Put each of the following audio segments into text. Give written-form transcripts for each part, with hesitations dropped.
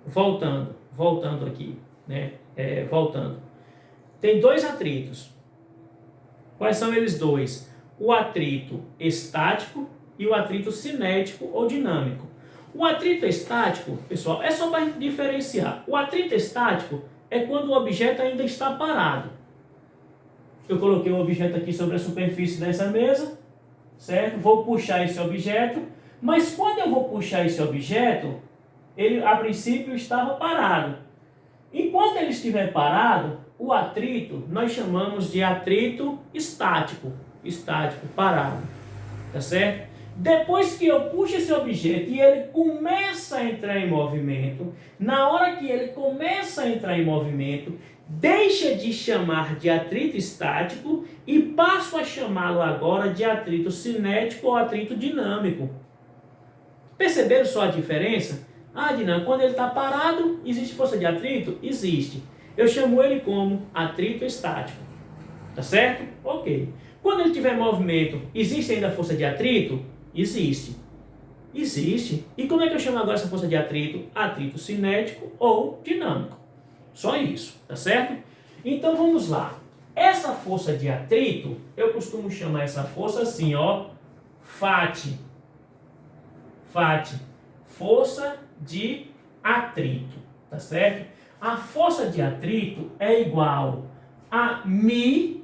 voltando aqui, né? Voltando. Tem dois atritos. Quais são eles dois? O atrito estático e o atrito cinético ou dinâmico. O atrito estático, pessoal, é só para diferenciar. O atrito estático é quando o objeto ainda está parado. Eu coloquei um objeto aqui sobre a superfície dessa mesa, certo? Vou puxar esse objeto, mas quando eu vou puxar esse objeto, ele a princípio estava parado. Enquanto ele estiver parado, o atrito nós chamamos de atrito estático, parado, tá certo? Depois que eu puxo esse objeto e ele começa a entrar em movimento, na hora que ele começa a entrar em movimento, deixa de chamar de atrito estático e passo a chamá-lo agora de atrito cinético ou atrito dinâmico. Perceberam só a diferença? Ah, Dinan, quando ele está parado, existe força de atrito? Existe. Eu chamo ele como atrito estático. Tá certo? Ok. Quando ele tiver movimento, existe ainda força de atrito? Existe. Existe. E como é que eu chamo agora essa força de atrito? Atrito cinético ou dinâmico. Só isso, tá certo? Então vamos lá. Essa força de atrito, eu costumo chamar essa força assim, ó, FAT. FAT. Força de atrito, tá certo? A força de atrito é igual a Mi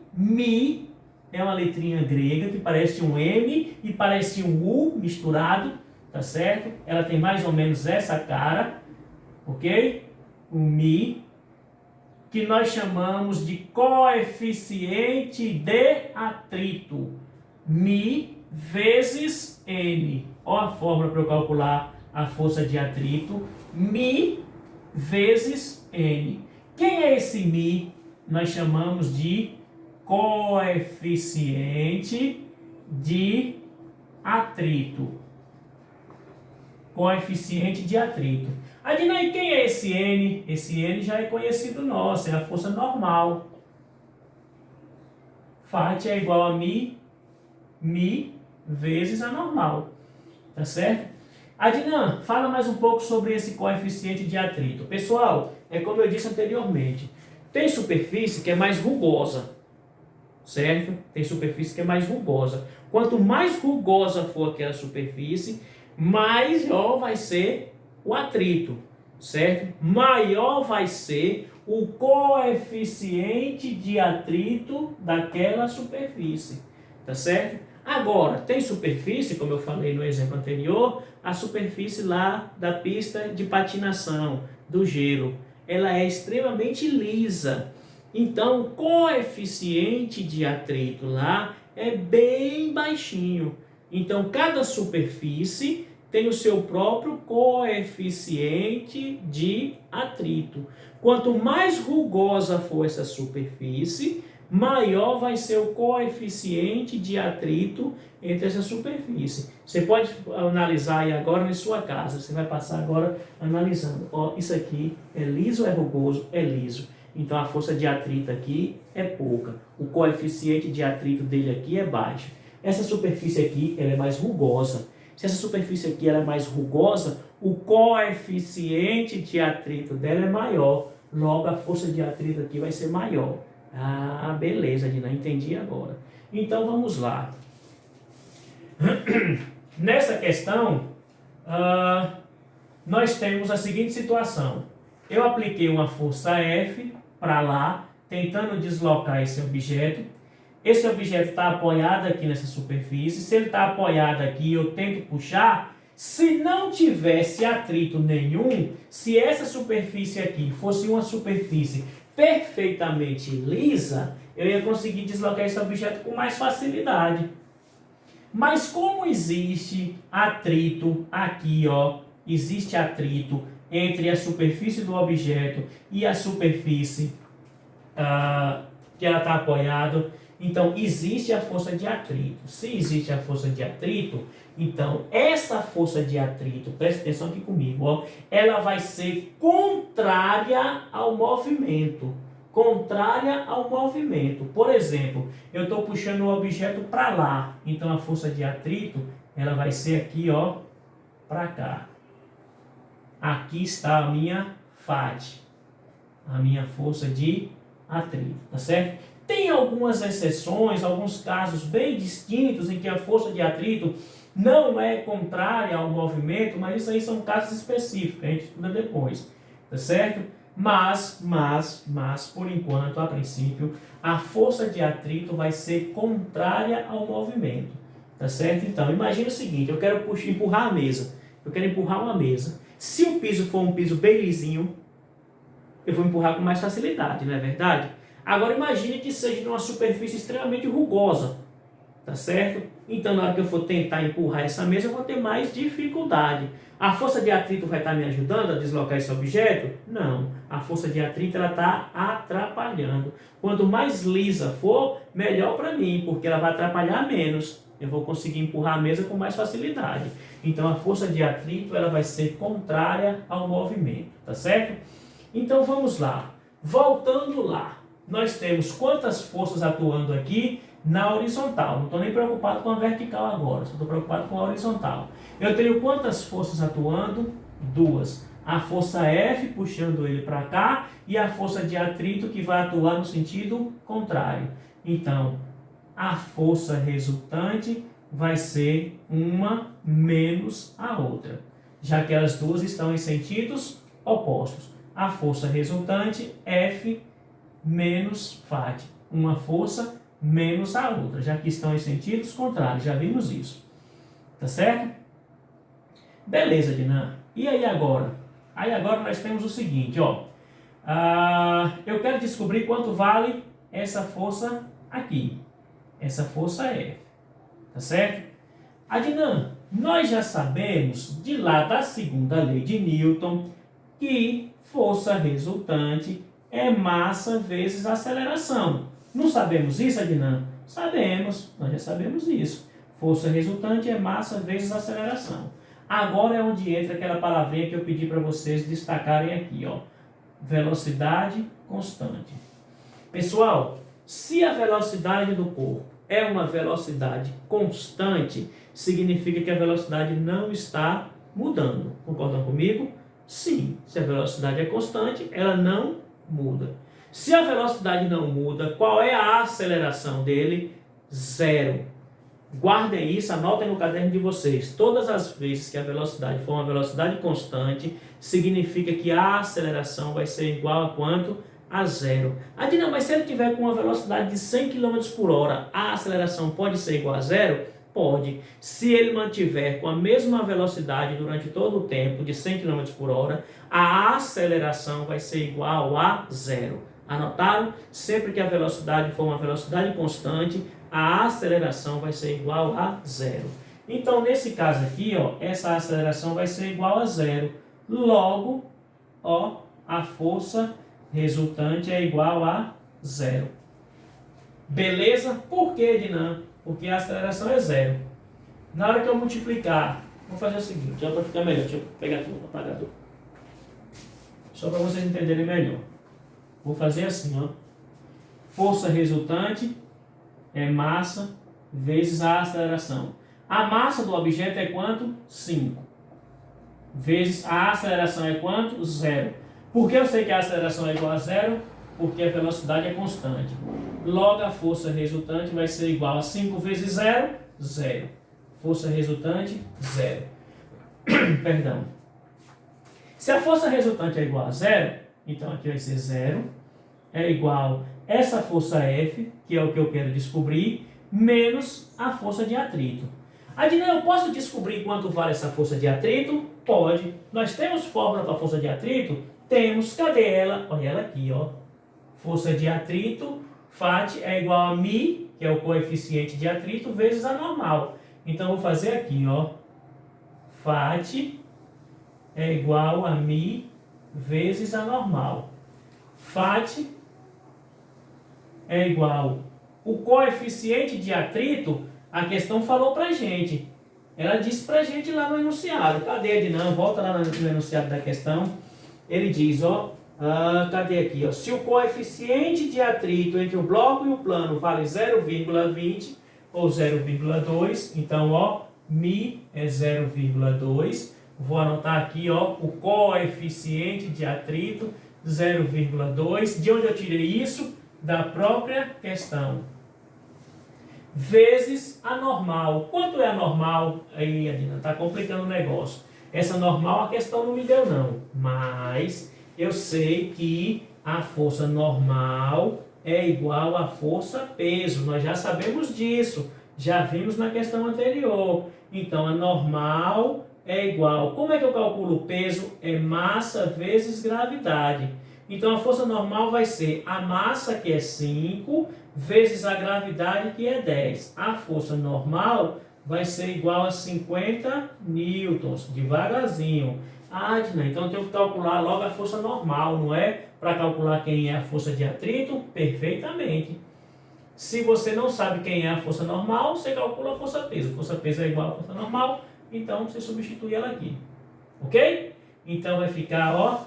é uma letrinha grega que parece um M e parece um U misturado, tá certo? Ela tem mais ou menos essa cara, ok? O Mi, que nós chamamos de coeficiente de atrito. Mi vezes N. Olha a fórmula para eu calcular a força de atrito. Mi vezes N. Quem é esse Mi? Nós chamamos de coeficiente de atrito. Coeficiente de atrito. Adinai, quem é esse N? Esse N já é conhecido nosso, é a força normal. FAT é igual a Mi vezes a normal. Tá certo? Adnan, fala mais um pouco sobre esse coeficiente de atrito. Pessoal, é como eu disse anteriormente. Tem superfície que é mais rugosa, certo? Tem superfície que é mais rugosa. Quanto mais rugosa for aquela superfície, maior vai ser o atrito, certo? Maior vai ser o coeficiente de atrito daquela superfície, tá certo? Agora, tem superfície, como eu falei no exemplo anterior, a superfície lá da pista de patinação, do gelo, ela é extremamente lisa. Então, o coeficiente de atrito lá é bem baixinho. Então, cada superfície tem o seu próprio coeficiente de atrito. Quanto mais rugosa for essa superfície, maior vai ser o coeficiente de atrito entre essa superfície. Você pode analisar aí agora na sua casa. Você vai passar agora analisando. Ó, isso aqui é liso ou é rugoso? É liso. Então a força de atrito aqui é pouca. O coeficiente de atrito dele aqui é baixo. Essa superfície aqui ela é mais rugosa. Se essa superfície aqui ela é mais rugosa, o coeficiente de atrito dela é maior. Logo a força de atrito aqui vai ser maior. Ah, beleza, Dina, entendi agora. Então vamos lá. Nessa questão, nós temos a seguinte situação. Eu apliquei uma força F para lá, tentando deslocar esse objeto. Esse objeto está apoiado aqui nessa superfície. Se ele está apoiado aqui, eu tento puxar. Se não tivesse atrito nenhum, se essa superfície aqui fosse uma superfície perfeitamente lisa, eu ia conseguir deslocar esse objeto com mais facilidade. Mas como existe atrito aqui, ó, existe atrito entre a superfície do objeto e a superfície que ela está apoiada, então existe a força de atrito. Se existe a força de atrito, então essa força de atrito, preste atenção aqui comigo, ó, ela vai ser contrária ao movimento. Contrária ao movimento. Por exemplo, eu estou puxando o objeto para lá, então a força de atrito ela vai ser aqui, ó, para cá. aqui está a minha FAT, a minha força de atrito, tá certo? Tem algumas exceções, alguns casos bem distintos em que a força de atrito não é contrária ao movimento, mas isso aí são casos específicos, a gente estuda depois, tá certo? Mas, por enquanto, a princípio, a força de atrito vai ser contrária ao movimento, tá certo? Então, imagina o seguinte, eu quero empurrar a mesa, eu quero empurrar uma mesa. Se o piso for um piso bem lisinho, eu vou empurrar com mais facilidade, não é verdade? Agora imagine que seja de uma superfície extremamente rugosa, tá certo? Então na hora que eu for tentar empurrar essa mesa, eu vou ter mais dificuldade. A força de atrito vai estar me ajudando a deslocar esse objeto? Não. A força de atrito está atrapalhando. Quanto mais lisa for, melhor para mim, porque ela vai atrapalhar menos. Eu vou conseguir empurrar a mesa com mais facilidade. Então a força de atrito ela vai ser contrária ao movimento, tá certo? Então vamos lá. Voltando lá, nós temos quantas forças atuando aqui na horizontal. Não estou nem preocupado com a vertical agora, só estou preocupado com a horizontal. Eu tenho quantas forças atuando? Duas. A força F puxando ele para cá e a força de atrito que vai atuar no sentido contrário. Então, a força resultante vai ser uma menos a outra, já que as duas estão em sentidos opostos. A força resultante, F menos FAT. Uma força menos a outra, já que estão em sentidos contrários. Já vimos isso. Tá certo? Beleza, Dinan. E aí agora? Aí agora nós temos o seguinte, ó. Eu quero descobrir quanto vale essa força aqui. Essa força F. Tá certo? Dinan, nós já sabemos de lá da segunda lei de Newton que força resultante é massa vezes aceleração. Não sabemos isso, Adnan? Sabemos, nós já sabemos isso. Força resultante é massa vezes aceleração. Agora é onde entra aquela palavrinha que eu pedi para vocês destacarem aqui, ó. Velocidade constante. Pessoal, se a velocidade do corpo é uma velocidade constante, significa que a velocidade não está mudando. Concordam comigo? Sim, se a velocidade é constante, ela não muda. Se a velocidade não muda, qual é a aceleração dele? Zero. Guardem isso, anotem no caderno de vocês. Todas as vezes que a velocidade for uma velocidade constante, significa que a aceleração vai ser igual a quanto? A zero. Adina, mas se ele tiver com uma velocidade de 100 km por hora, a aceleração pode ser igual a zero? Pode. Se ele mantiver com a mesma velocidade durante todo o tempo, de 100 km por hora, a aceleração vai ser igual a zero. Anotaram? Sempre que a velocidade for uma velocidade constante, a aceleração vai ser igual a zero. Então, nesse caso aqui, ó, essa aceleração vai ser igual a zero. Logo, ó, a força resultante é igual a zero. Beleza? Por que, Dinan? Porque a aceleração é zero. Na hora que eu multiplicar, vou fazer o seguinte, já para ficar melhor, deixa eu pegar aqui o apagador. Só para vocês entenderem melhor. Vou fazer assim, ó. Força resultante é massa vezes a aceleração. A massa do objeto é quanto? 5. Vezes a aceleração é quanto? 0. Por que eu sei que a aceleração é igual a 0? Porque a velocidade é constante. Logo, a força resultante vai ser igual a 5 vezes 0, 0. Força resultante, 0. Perdão. Se a força resultante é igual a 0, então aqui vai ser 0, é igual a essa força F, que é o que eu quero descobrir, menos a força de atrito. Adina, eu posso descobrir quanto vale essa força de atrito? Pode. Nós temos fórmula para a força de atrito? Temos. Cadê ela? Olha ela aqui, ó. Força de atrito, FAT é igual a μ, que é o coeficiente de atrito, vezes a normal. Então, eu vou fazer aqui, ó. FAT é igual a μ vezes a normal. FAT é igual. O coeficiente de atrito, a questão falou pra gente. Ela disse pra gente lá no enunciado. Cadê, Adnan? Volta lá no enunciado da questão. Ele diz, ó. Cadê aqui? Ó? Se o coeficiente de atrito entre o bloco e o plano vale 0,20 ou 0,2, então, ó, μ é 0,2, Vou anotar aqui, ó, o coeficiente de atrito 0,2. De onde eu tirei isso? Da própria questão. Vezes a normal. Quanto é a normal? Aí, Adina, está complicando o negócio. Essa normal a questão não me deu não, mas eu sei que a força normal é igual à força peso. Nós já sabemos disso, já vimos na questão anterior. Então, a normal é igual. Como é que eu calculo o peso? É massa vezes gravidade. Então, a força normal vai ser a massa, que é 5, vezes a gravidade, que é 10. A força normal vai ser igual a 50 newtons, devagarzinho. Ah, Adina, então eu tenho que calcular logo a força normal, não é? Para calcular quem é a força de atrito? Perfeitamente. Se você não sabe quem é a força normal, você calcula a força peso. A força peso é igual à força normal, então você substitui ela aqui. Ok? Então vai ficar, ó,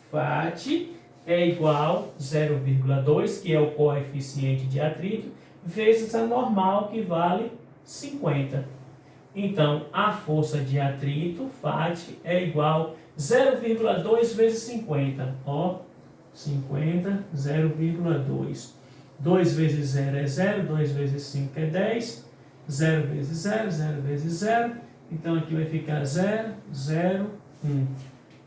FAT é igual a 0,2, que é o coeficiente de atrito, vezes a normal, que vale 50. Então, a força de atrito, FAT, é igual a 0,2 vezes 50. Ó, 50, 0,2. 2 vezes 0 é 0, 2 vezes 5 é 10, 0 vezes 0, 0 vezes 0. Então, aqui vai ficar 0, 0, 1.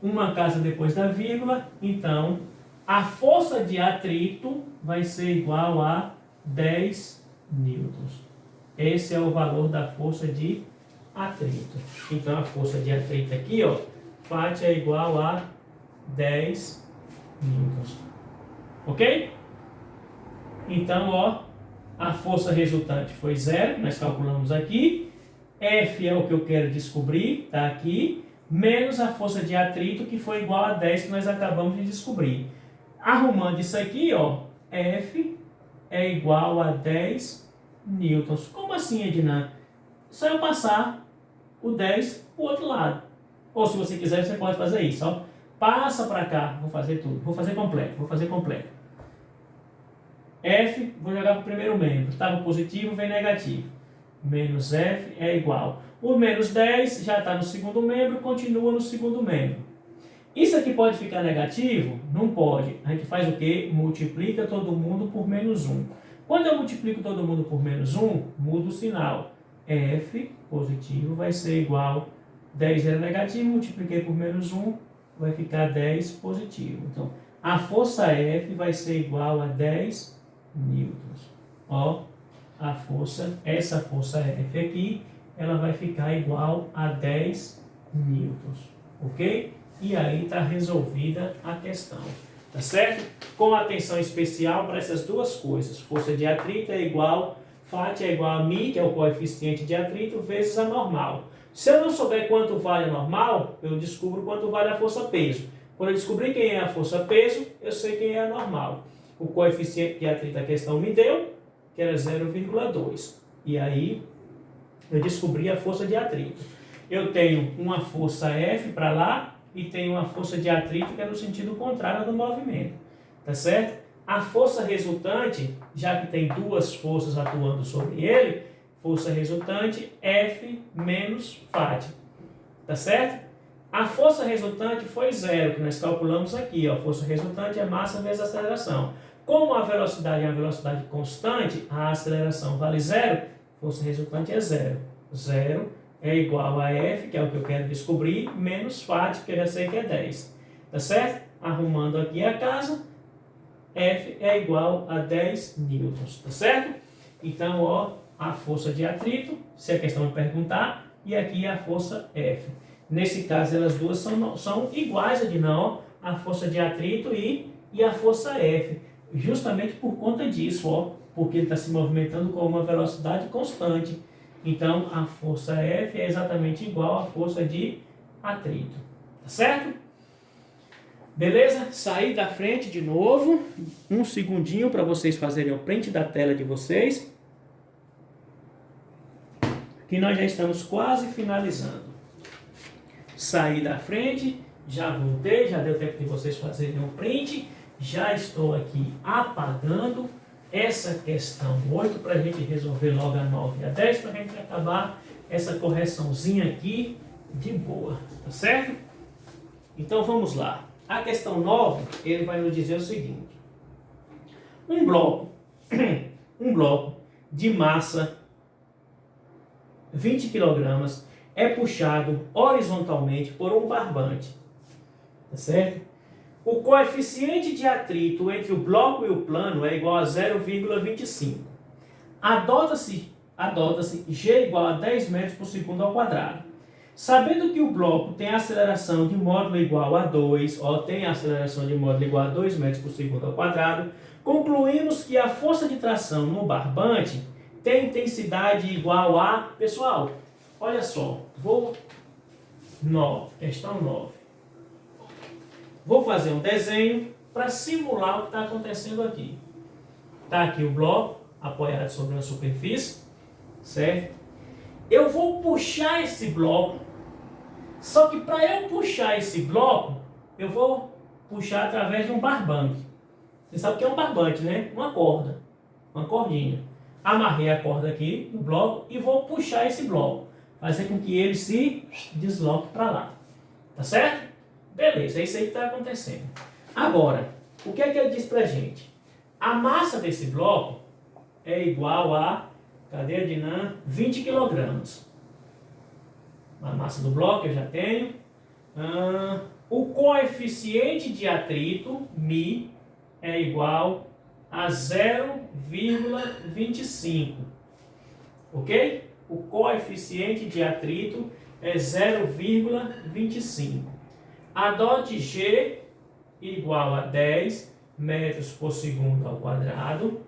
Uma casa depois da vírgula, então, a força de atrito vai ser igual a 10 newtons. Esse é o valor da força de atrito. Então, a força de atrito aqui, ó, FAT é igual a 10 newtons. Ok? Então, ó, a força resultante foi 0, nós calculamos aqui. F é o que eu quero descobrir, tá aqui. Menos a força de atrito, que foi igual a 10, que nós acabamos de descobrir. Arrumando isso aqui, ó, F é igual a 10 newtons. Como assim, Edna? Só eu passar o 10 para o outro lado. Ou, se você quiser, você pode fazer isso, ó. Passa para cá, vou fazer tudo. Vou fazer completo. F, vou jogar para o primeiro membro. Estava positivo, vem negativo. Menos F é igual. O menos 10 já está no segundo membro, continua no segundo membro. Isso aqui pode ficar negativo? Não pode. A gente faz o quê? Multiplica todo mundo por menos 1. Quando eu multiplico todo mundo por menos 1, muda o sinal. F positivo vai ser igual a 10 era negativo, multipliquei por menos 1, vai ficar 10 positivo. Então, a força F vai ser igual a 10 newtons. Ó, essa força F aqui, ela vai ficar igual a 10 newtons. Ok? E aí está resolvida a questão, tá certo? Com atenção especial para essas duas coisas. Força de atrito é igual, FAT é igual a μ, que é o coeficiente de atrito, vezes a normal. Se eu não souber quanto vale a normal, eu descubro quanto vale a força peso. Quando eu descobrir quem é a força peso, eu sei quem é a normal. O coeficiente de atrito da questão me deu, que era 0,2. E aí, eu descobri a força de atrito. Eu tenho uma força F para lá, e tem uma força de atrito que é no sentido contrário do movimento, tá certo? A força resultante, já que tem duas forças atuando sobre ele, força resultante F menos FAT, tá certo? A força resultante foi 0, que nós calculamos aqui, ó. Força resultante é massa vezes aceleração. Como a velocidade é uma velocidade constante, a aceleração vale 0, força resultante é 0. 0 é igual a F, que é o que eu quero descobrir, menos FAT, que eu já sei que é 10. Tá certo? Arrumando aqui a casa, F é igual a 10 newtons. Tá certo? Então, ó, a força de atrito, se a questão me perguntar, e aqui a força F. Nesse caso, elas duas são iguais aqui, não, a força de atrito e a força F. Justamente por conta disso, ó, porque ele está se movimentando com uma velocidade constante. Então, a força F é exatamente igual à força de atrito. Tá certo? Beleza? Sair da frente de novo. Um segundinho para vocês fazerem o print da tela de vocês. Que nós já estamos quase finalizando. Sair da frente. Já voltei, já deu tempo de vocês fazerem o print. Já estou aqui apagando essa questão 8 para a gente resolver logo a 9 e a 10, para a gente acabar essa correçãozinha aqui De boa, tá certo? Então vamos lá. A questão 9, ele vai nos dizer o seguinte. Um bloco de massa 20 kg é puxado horizontalmente por um barbante, tá certo? O coeficiente de atrito entre o bloco e o plano é igual a 0,25. Adota-se G igual a 10 metros por segundo ao quadrado. Sabendo que o bloco tem aceleração de módulo igual a 2, tem aceleração de módulo igual a 2 metros por segundo ao quadrado, concluímos que a força de tração no barbante tem intensidade igual a... Pessoal, olha só, questão 9. Vou fazer um desenho para simular o que está acontecendo aqui. Está aqui o bloco apoiado sobre uma superfície, certo? Eu vou puxar esse bloco, só que para eu puxar esse bloco, eu vou puxar através de um barbante. Você sabe o que é um barbante, né? Uma corda, uma cordinha. Amarrei a corda aqui no bloco e vou puxar esse bloco, fazer com que ele se desloque para lá. Tá certo? Beleza, é isso aí que está acontecendo. Agora, o que é que ele diz para a gente? A massa desse bloco é igual a, cadê a dinâmica? 20 kg. A massa do bloco eu já tenho. O coeficiente de atrito, μ, é igual a 0,25. Ok? O coeficiente de atrito é 0,25. Adote G igual a 10 metros por segundo ao quadrado.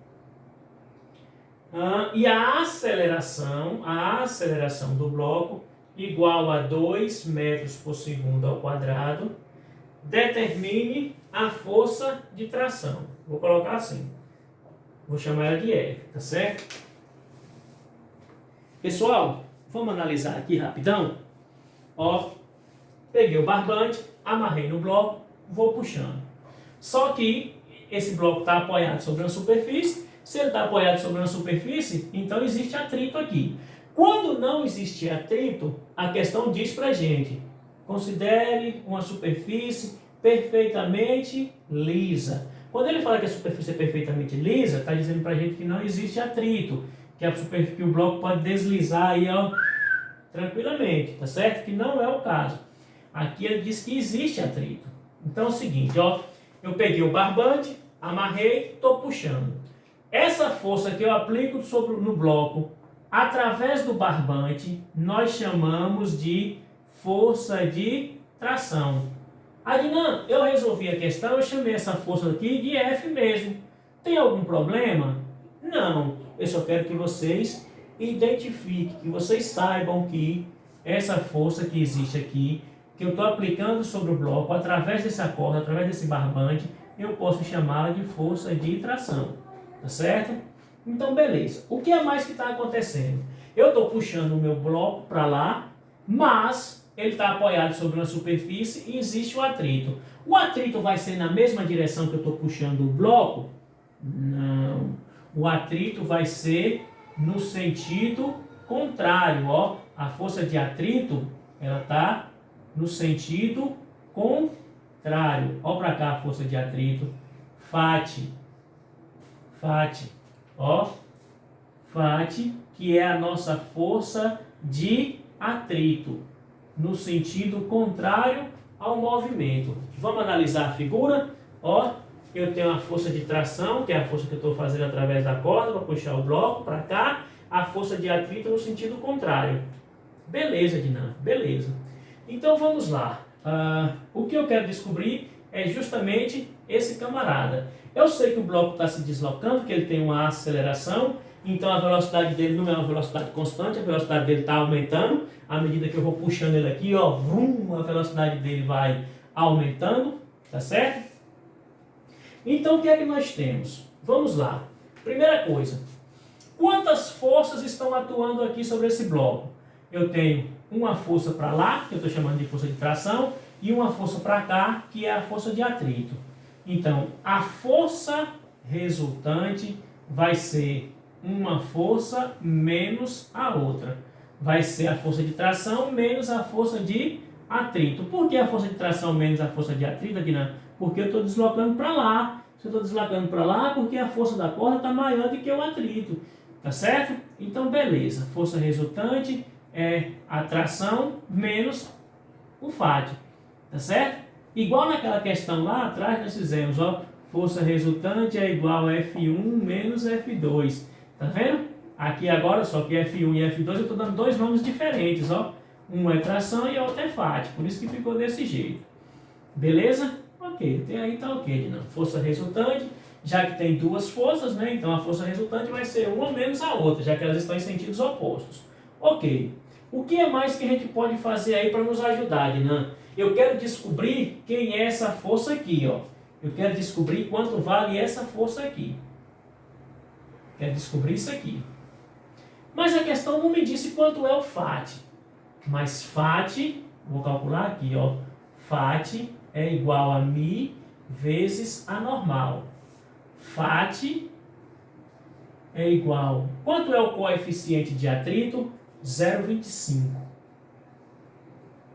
E a aceleração do bloco igual a 2 metros por segundo ao quadrado. Determine a força de tração. Vou colocar assim. Vou chamar ela de F, tá certo? Pessoal, vamos analisar aqui rapidão. Peguei o barbante, amarrei no bloco, vou puxando. Só que esse bloco está apoiado sobre uma superfície. Se ele está apoiado sobre uma superfície, então existe atrito aqui. Quando não existe atrito, a questão diz para a gente: considere uma superfície perfeitamente lisa. Quando ele fala que a superfície é perfeitamente lisa, está dizendo para a gente que não existe atrito, que o bloco pode deslizar aí, tranquilamente, tá certo? Que não é o caso. Aqui ele diz que existe atrito. Então é o seguinte, eu peguei o barbante, amarrei, estou puxando. Essa força que eu aplico no bloco através do barbante, nós chamamos de força de tração. Adnan, eu resolvi a questão, eu chamei essa força aqui de F mesmo. Tem algum problema? Não. Eu só quero que vocês identifiquem, que vocês saibam que essa força que existe aqui, que eu estou aplicando sobre o bloco, através dessa corda, através desse barbante, eu posso chamá-la de força de tração. Tá certo? Então, beleza. O que é mais que está acontecendo? Eu estou puxando o meu bloco para lá, mas ele está apoiado sobre uma superfície e existe o atrito. O atrito vai ser na mesma direção que eu estou puxando o bloco? Não. O atrito vai ser no sentido contrário. A força de atrito, ela está no sentido contrário. Olha para cá a força de atrito. FAT, que é a nossa força de atrito, no sentido contrário ao movimento. Vamos analisar a figura. Eu tenho a força de tração, que é a força que eu estou fazendo através da corda para puxar o bloco para cá. A força de atrito no sentido contrário. Beleza, dinâmica, beleza. Então vamos lá. O que eu quero descobrir é justamente esse camarada. Eu sei que o bloco está se deslocando, que ele tem uma aceleração, então a velocidade dele não é uma velocidade constante, a velocidade dele está aumentando. À medida que eu vou puxando ele aqui, a velocidade dele vai aumentando, tá certo? Então o que é que nós temos? Vamos lá. Primeira coisa, quantas forças estão atuando aqui sobre esse bloco? Eu tenho uma força para lá, que eu estou chamando de força de tração, e uma força para cá, que é a força de atrito. Então, a força resultante vai ser uma força menos a outra. vai ser a força de tração menos a força de atrito. Por que a força de tração menos a força de atrito aqui, né? Porque eu estou deslocando para lá. Se eu estou deslocando para lá, porque a força da corda está maior do que o atrito. Tá certo? Então, beleza. Força resultante é a tração menos o FAT. Tá certo? Igual naquela questão lá atrás, nós fizemos, ó. Força resultante é igual a F1 menos F2. Tá vendo? Aqui agora, só que F1 e F2 eu estou dando dois nomes diferentes, ó. Um é tração e o outro é FAT. Por isso que ficou desse jeito. Beleza? Ok. Até aí tá ok, não. Força resultante, já que tem duas forças, né? Então a força resultante vai ser uma menos a outra, já que elas estão em sentidos opostos. Ok. O que é mais que a gente pode fazer aí para nos ajudar, Dinan? Eu quero descobrir quem é essa força aqui, ó. Eu quero descobrir quanto vale essa força aqui. Quero descobrir isso aqui. Mas a questão não me disse quanto é o FAT. Mas FAT, vou calcular aqui, ó. FAT é igual a μ vezes a normal. FAT é igual... Quanto é o coeficiente de atrito? 0,25.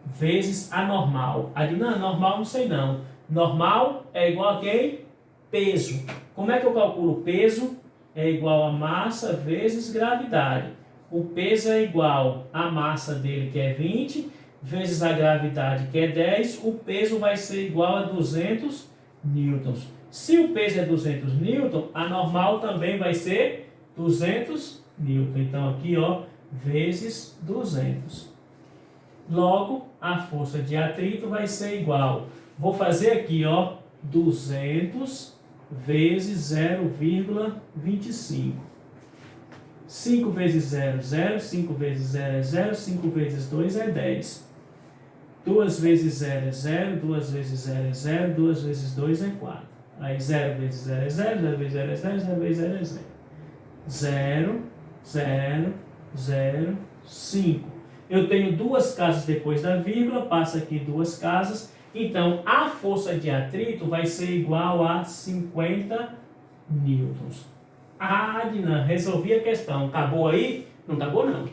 Vezes a normal. Não, normal não sei não. Normal é igual a quê? Peso. Como é que eu calculo o peso? É igual a massa vezes gravidade. O peso é igual à massa dele, que é 20, vezes a gravidade, que é 10. O peso vai ser igual a 200 newtons. Se o peso é 200 newtons, a normal também vai ser 200 newtons. Então aqui, ó, vezes 200. Logo, a força de atrito vai ser igual. Vou fazer aqui, ó, 200 vezes 0,25. 5 vezes 0, 0. 5 vezes 0 é 0. 5 vezes 2 é 10. 2 vezes 0 é 0. 2 vezes 0 é 0. 2 vezes 2 é 4. Aí 0 vezes 0 é 0. 0 vezes 0 é 0. 0 vezes 0 é 0. 0, 0, 0, 5. Eu tenho duas casas depois da vírgula. Passa aqui duas casas. Então, a força de atrito vai ser igual a 50 newtons. Ah, Dinan, resolvi a questão. Acabou aí? Não acabou, não.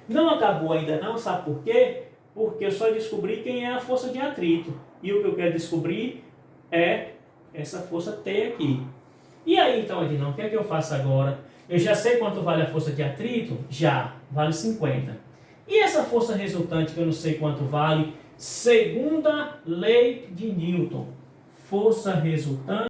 Não acabou ainda não, sabe por quê? Porque eu só descobri quem é a força de atrito. E o que eu quero descobrir é essa força T aqui. E aí, então, Dinan, o que é que eu faço agora? Eu já sei quanto vale a força de atrito? Já, vale 50. E essa força resultante que eu não sei quanto vale? Segunda lei de Newton. Força resultante